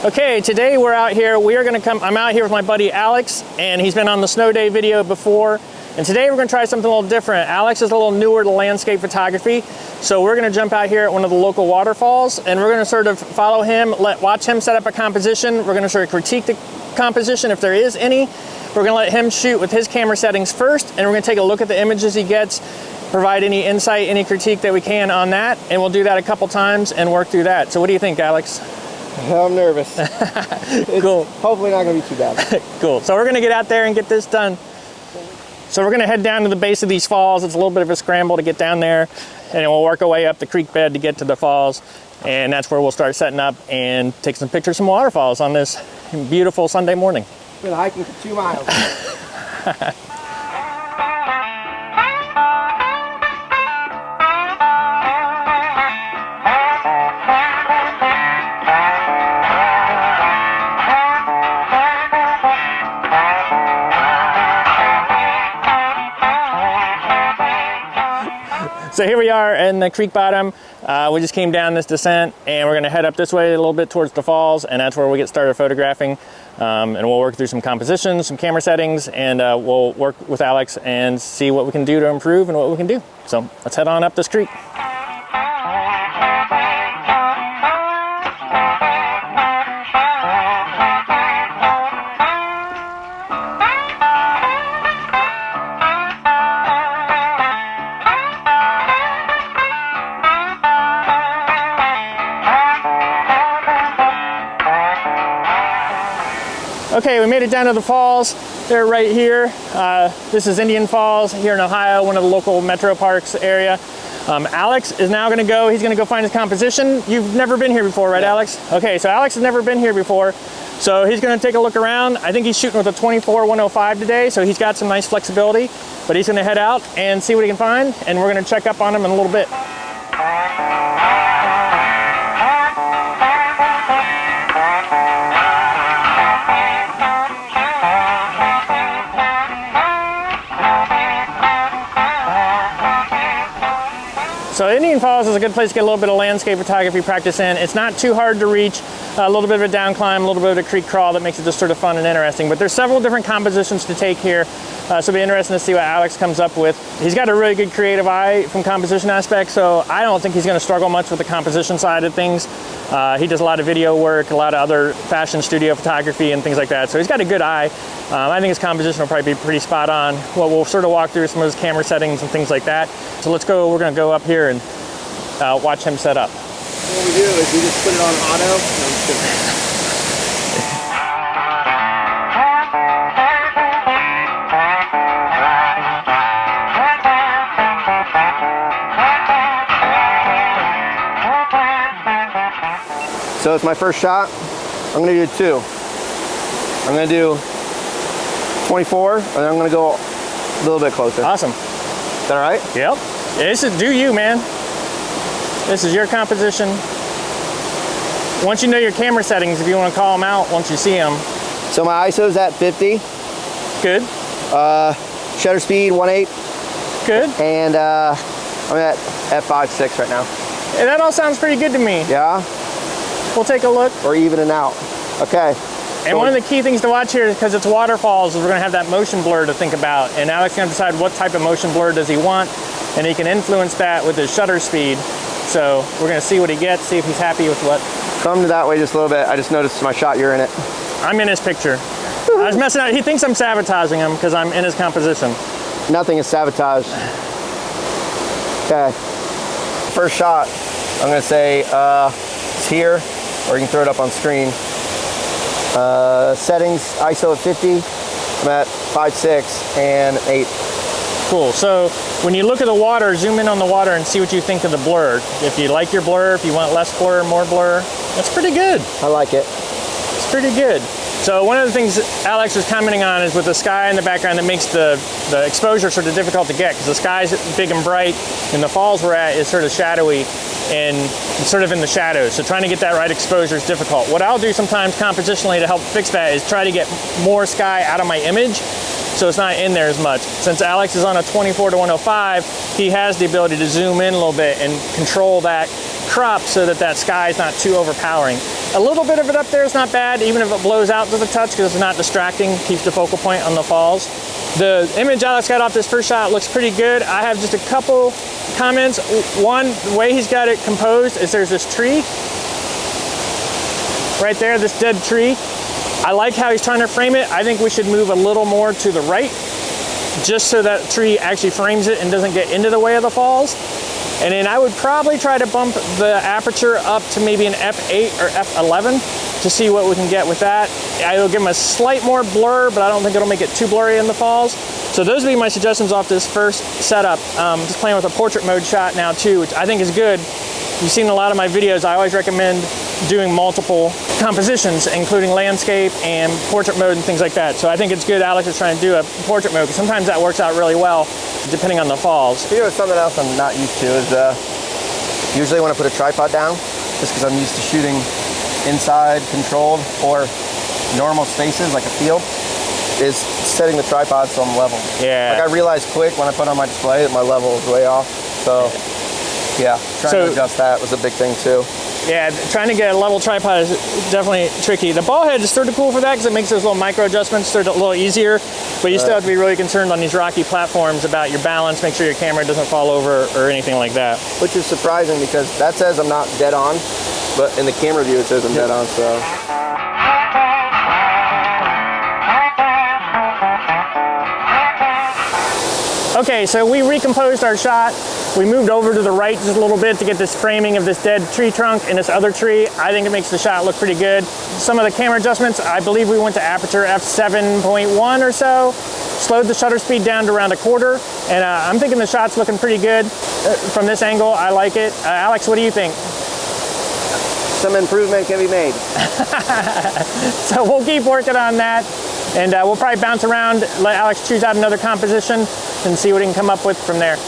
Okay, today we're out here. I'm out here with my buddy Alex, and he's been on the snow day video before. And today we're gonna try something a little different. Alex is a little newer to landscape photography, so we're gonna jump out here at one of the local waterfalls, and we're gonna sort of follow him, watch him set up a composition. We're gonna sort of critique the composition if there is any. We're gonna let him shoot with his camera settings first, and we're gonna take a look at the images he gets, provide any insight, any critique that we can on that, and we'll do that a couple times and work through that. So what do you think, Alex? I'm nervous. Cool. Hopefully not going to be too bad. Cool. So we're going to get out there and get this done. So we're going to head down to the base of these falls. It's a little bit of a scramble to get down there, and then we'll work our way up the creek bed to get to the falls, and that's where we'll start setting up and take some pictures from waterfalls on this beautiful Sunday morning. Been hiking for 2 miles. So here we are in the creek bottom. We just came down this descent, and we're gonna head up this way a little bit towards the falls, and that's where we get started photographing. And we'll work through some compositions, some camera settings, and we'll work with Alex and see what we can do to improve and what we can do. So let's head on up this creek. Okay, we made it down to the falls. They're right here. This is Indian Falls here in Ohio, one of the local metro parks area. Alex is now gonna go, he's gonna go find his composition. You've never been here before, right, Alex? Okay, so Alex has never been here before. So he's gonna take a look around. I think he's shooting with a 24-105 today, so he's got some nice flexibility, but he's gonna head out and see what he can find, and we're gonna check up on him in a little bit. So Indian Falls is a good place to get a little bit of landscape photography practice in. It's not too hard to reach, a little bit of a down climb, a little bit of a creek crawl that makes it just sort of fun and interesting. But there's several different compositions to take here, so it'll be interesting to see what Alex comes up with. He's got a really good creative eye from composition aspect, so I don't think he's gonna struggle much with the composition side of things. He does a lot of video work, a lot of other fashion studio photography and things like that, so he's got a good eye. I think his composition will probably be pretty spot on. Well, we'll sort of walk through some of his camera settings and things like that. So let's go, we're gonna go up here and watch him set up. What we do is we just put it on auto. No, I'm just kidding. So it's my first shot. I'm gonna do 2. I'm gonna do 24, and then I'm gonna go a little bit closer. Awesome. Is that all right? Yep. This is do you, man. This is your composition. Once you know your camera settings, if you want to call them out once you see them. So my ISO is at 50. Good. Shutter speed 1.8. Good. And I'm at f5.6 right now. Hey, that all sounds pretty good to me. Yeah? We'll take a look. Or evening out. Okay. And one of the key things to watch here, because it's waterfalls, is we're gonna have that motion blur to think about. And Alex is gonna decide what type of motion blur does he want, and he can influence that with his shutter speed. So we're gonna see what he gets, see if he's happy with what. Come to that way just a little bit. I just noticed my shot, you're in it. I'm in his picture. I was messing up. He thinks I'm sabotaging him because I'm in his composition. Nothing is sabotage. Okay. First shot, I'm gonna say it's here, or you can throw it up on screen. Settings, ISO at 50. I'm at 5.6 and 8. Cool. So when you look at the water, zoom in on the water and see what you think of the blur. If you like your blur, if you want less blur, more blur, that's pretty good. I like it. It's pretty good. So one of the things Alex was commenting on is with the sky in the background that makes the exposure sort of difficult to get, because the sky's big and bright and the falls we're at is sort of shadowy and sort of in the shadows. So trying to get that right exposure is difficult. What I'll do sometimes compositionally to help fix that is try to get more sky out of my image so it's not in there as much. Since Alex is on a 24 to 105, he has the ability to zoom in a little bit and control that crop so that that sky is not too overpowering. A little bit of it up there is not bad, even if it blows out to the touch, because it's not distracting, keeps the focal point on the falls. The image Alex got off this first shot looks pretty good. I have just a couple comments. One, the way he's got it composed is there's this tree right there, this dead tree. I like how he's trying to frame it. I think we should move a little more to the right, just so that tree actually frames it and doesn't get into the way of the falls. And then I would probably try to bump the aperture up to maybe an f8 or f11 to see what we can get with that. It'll give him a slight more blur, but I don't think it'll make it too blurry in the falls. So those would be my suggestions off this first setup. Just playing with a portrait mode shot now too, which I think is good. You've seen a lot of my videos. I always recommend doing multiple compositions, including landscape and portrait mode and things like that. So I think it's good Alex is trying to do a portrait mode, because sometimes that works out really well, depending on the falls. You know, something else I'm not used to is usually when I put a tripod down, just because I'm used to shooting inside, controlled, or normal spaces like a field, is setting the tripod so I'm level. Yeah. Like I realized quick when I put on my display that my level was way off. So yeah, trying to adjust that was a big thing too. Yeah, trying to get a level tripod is definitely tricky. The ball head is sort of cool for that, because it makes those little micro adjustments sort of a little easier, but you still have to be really concerned on these rocky platforms about your balance, make sure your camera doesn't fall over or anything like that. Which is surprising, because that says I'm not dead on, but in the camera view it says I'm dead on, so. Okay, so we recomposed our shot. We moved over to the right just a little bit to get this framing of this dead tree trunk and this other tree. I think it makes the shot look pretty good. Some of the camera adjustments, I believe we went to aperture f7.1 or so, slowed the shutter speed down to around 1/4, and I'm thinking the shot's looking pretty good from this angle. I like it. Alex, what do you think? Some improvement can be made. So we'll keep working on that, and we'll probably bounce around, let Alex choose out another composition and see what he can come up with from there.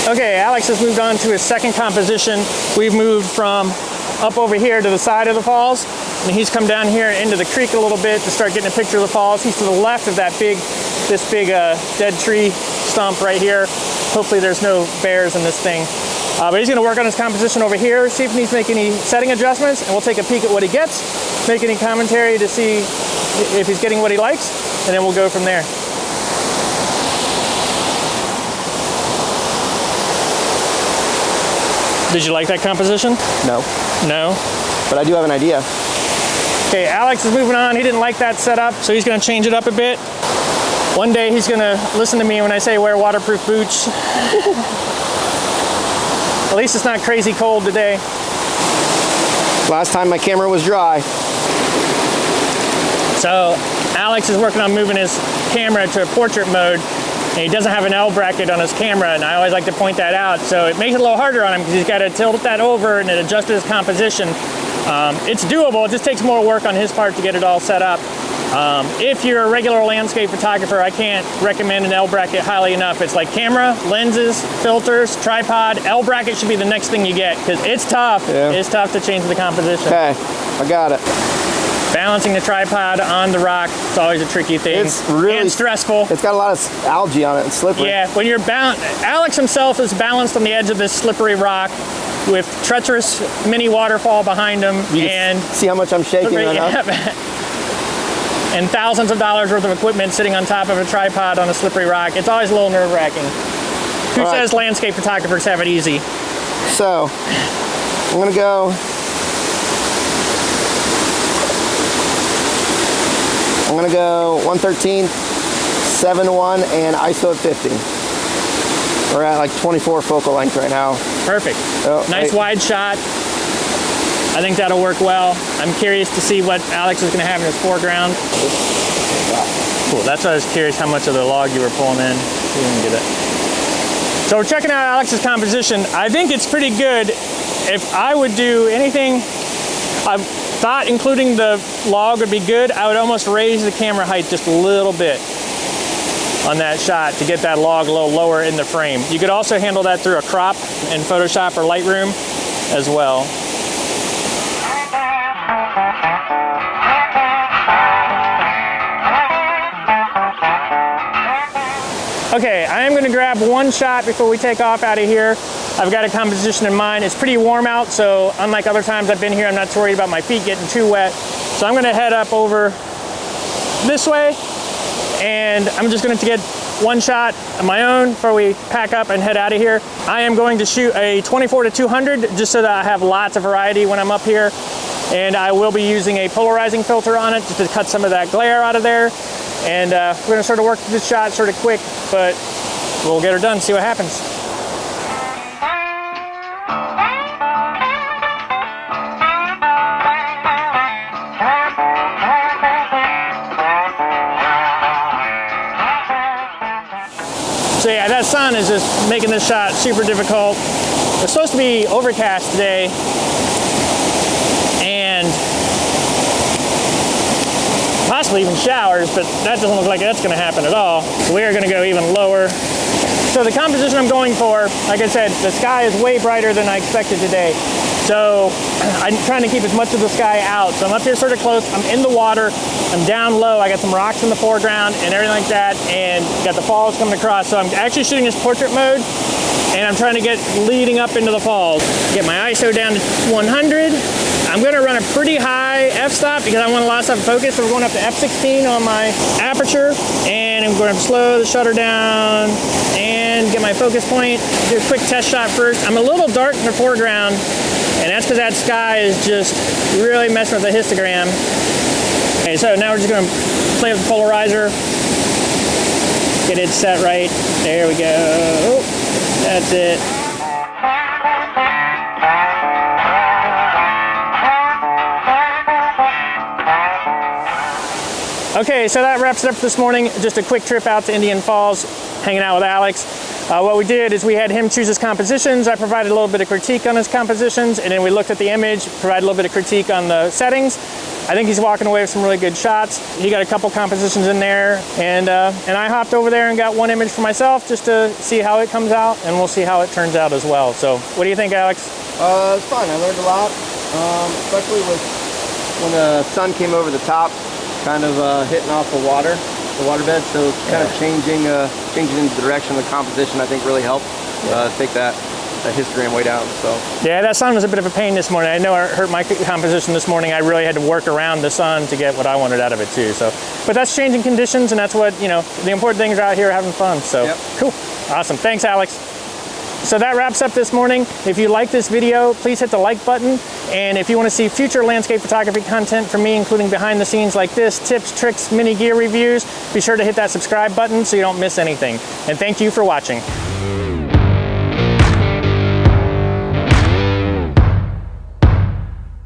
Okay, Alex has moved on to his second composition. We've moved from up over here to the side of the falls, and he's come down here into the creek a little bit to start getting a picture of the falls. He's to the left of this big dead tree stump right here. Hopefully there's no bears in this thing. But he's gonna work on his composition over here, see if he needs to make any setting adjustments, and we'll take a peek at what he gets, make any commentary to see if he's getting what he likes, and then we'll go from there. Did you like that composition? No. No? But I do have an idea. Okay, Alex is moving on. He didn't like that setup, so he's gonna change it up a bit. One day he's gonna listen to me when I say wear waterproof boots. At least it's not crazy cold today. Last time my camera was dry. So Alex is working on moving his camera to portrait mode, and he doesn't have an L bracket on his camera, and I always like to point that out. So it makes it a little harder on him, because he's got to tilt that over and it adjusts his composition. It's doable, it just takes more work on his part to get it all set up. If you're a regular landscape photographer, I can't recommend an L bracket highly enough. It's like camera, lenses, filters, tripod. L bracket should be the next thing you get, because it's tough. Yeah. It's tough to change the composition. Okay, I got it. Balancing the tripod on the rock, it's always a tricky thing. It's really and stressful. It's got a lot of algae on it and slippery. Yeah, when you're Alex himself is balanced on the edge of this slippery rock with treacherous mini waterfall behind him, and see how much I'm shaking right now. And thousands of dollars worth of equipment sitting on top of a tripod on a slippery rock. It's always a little nerve-wracking. Who says landscape photographers have it easy? So, I'm gonna go. I'm gonna go 1/13, 7:1, and ISO at 50. We're at like 24 focal length right now. Perfect. Oh, nice wide shot. I think that'll work well. I'm curious to see what Alex is going to have in his foreground. Cool. That's why I was curious how much of the log you were pulling in. You didn't get it. So we're checking out Alex's composition. I think it's pretty good. If I would do anything, I thought including the log would be good. I would almost raise the camera height just a little bit on that shot to get that log a little lower in the frame. You could also handle that through a crop in Photoshop or Lightroom as well. Okay, I am going to grab one shot before we take off out of here. I've got a composition in mind. It's pretty warm out, so unlike other times I've been here, I'm not too worried about my feet getting too wet. So I'm gonna head up over this way, and I'm just going to get one shot of my own before we pack up and head out of here. I am going to shoot a 24-200 just so that I have lots of variety when I'm up here. And I will be using a polarizing filter on it just to cut some of that glare out of there. And we're going to sort of work this shot sort of quick, but we'll get her done, see what happens. So yeah, that sun is just making this shot super difficult. It's supposed to be overcast today, and possibly even showers, but that doesn't look like that's gonna happen at all. So we are gonna go even lower. So the composition I'm going for, like I said, the sky is way brighter than I expected today. So I'm trying to keep as much of the sky out. So I'm up here sort of close, I'm in the water, I'm down low, I got some rocks in the foreground and everything like that, and got the falls coming across. So I'm actually shooting this portrait mode, and I'm trying to get leading up into the falls. Get my ISO down to 100. I'm gonna run a pretty high f-stop because I want to loss up focus. So we're going up to f16 on my aperture, and I'm going to slow the shutter down and get my focus point. Do a quick test shot first. I'm a little dark in the foreground, and that's because that sky is just really messing with the histogram. Okay, so now we're just going to play with the polarizer, get it set right. There we go. That's it. Okay, so that wraps it up for this morning. Just a quick trip out to Indian Falls, hanging out with Alex. What we did is we had him choose his compositions. I provided a little bit of critique on his compositions, and then we looked at the image, provided a little bit of critique on the settings. I think he's walking away with some really good shots. He got a couple compositions in there, and I hopped over there and got one image for myself just to see how it comes out, and we'll see how it turns out as well. So what do you think, Alex? It's fun. I learned a lot, especially with when the sun came over the top, kind of hitting off the waterbed, so kind of changing the direction of the composition, I think really helped take that histogram way down. So yeah, that sun was a bit of a pain this morning. I know it hurt my composition this morning. I really had to work around the sun to get what I wanted out of it too. So, but that's changing conditions, and that's what, you know, the important things are out here having fun. So yep. Cool, awesome. Thanks, Alex. So that wraps up this morning. If you like this video, please hit the like button. And if you want to see future landscape photography content from me, including behind the scenes like this, tips, tricks, mini gear reviews, be sure to hit that subscribe button so you don't miss anything. And thank you for watching.